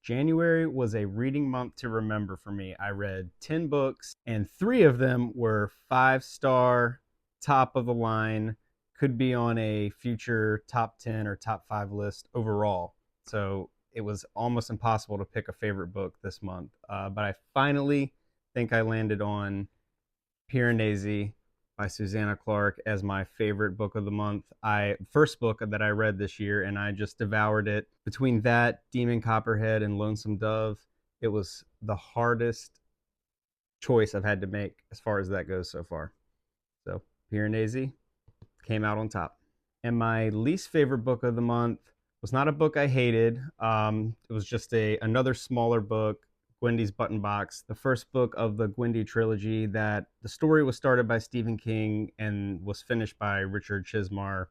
January was a reading month to remember for me. I read 10 books, and three of them were five-star, top of the line, could be on a future top 10 or top five list overall. So it was almost impossible to pick a favorite book this month. But I finally think I landed on Piranesi by Susanna Clark as my favorite book of the month. I First book that I read this year, and I just devoured it. Between that, Demon Copperhead, and Lonesome Dove, it was the hardest choice I've had to make as far as that goes so far. So Piranesi came out on top. And my least favorite book of the month was not a book I hated. It was just another smaller book, Gwendy's Button Box, the first book of the Gwendy trilogy. That the story was started by Stephen King and was finished by Richard Chizmar,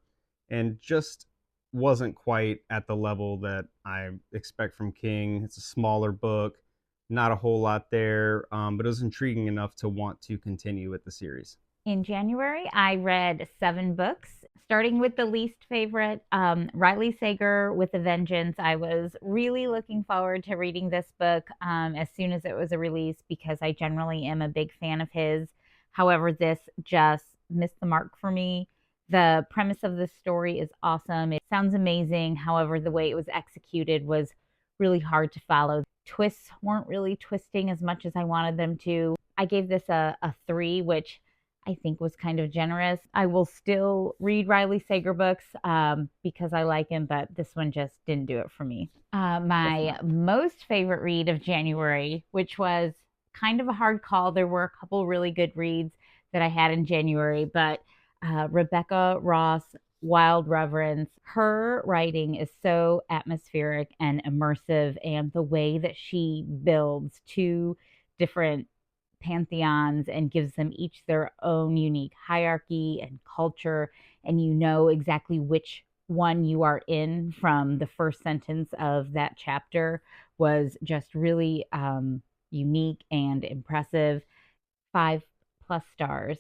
and just wasn't quite at the level that I expect from King. It's a smaller book, not a whole lot there, but it was intriguing enough to want to continue with the series. In January, I read 7 books, starting with the least favorite, Riley Sager with a Vengeance. I was really looking forward to reading this book as soon as it was a release because I generally am a big fan of his. However, this just missed the mark for me. The premise of the story is awesome. It sounds amazing. However, the way it was executed was really hard to follow. Twists weren't really twisting as much as I wanted them to. I gave this a 3, which I think was kind of generous. I will still read Riley Sager books because I like him, but this one just didn't do it for me. My most favorite read of January, which was kind of a hard call. There were a couple really good reads that I had in January, but Rebecca Ross, Wild Reverence, her writing is so atmospheric and immersive, and the way that she builds two different pantheons and gives them each their own unique hierarchy and culture, and you know exactly which one you are in from the first sentence of that chapter, was just really unique and impressive. 5+ stars.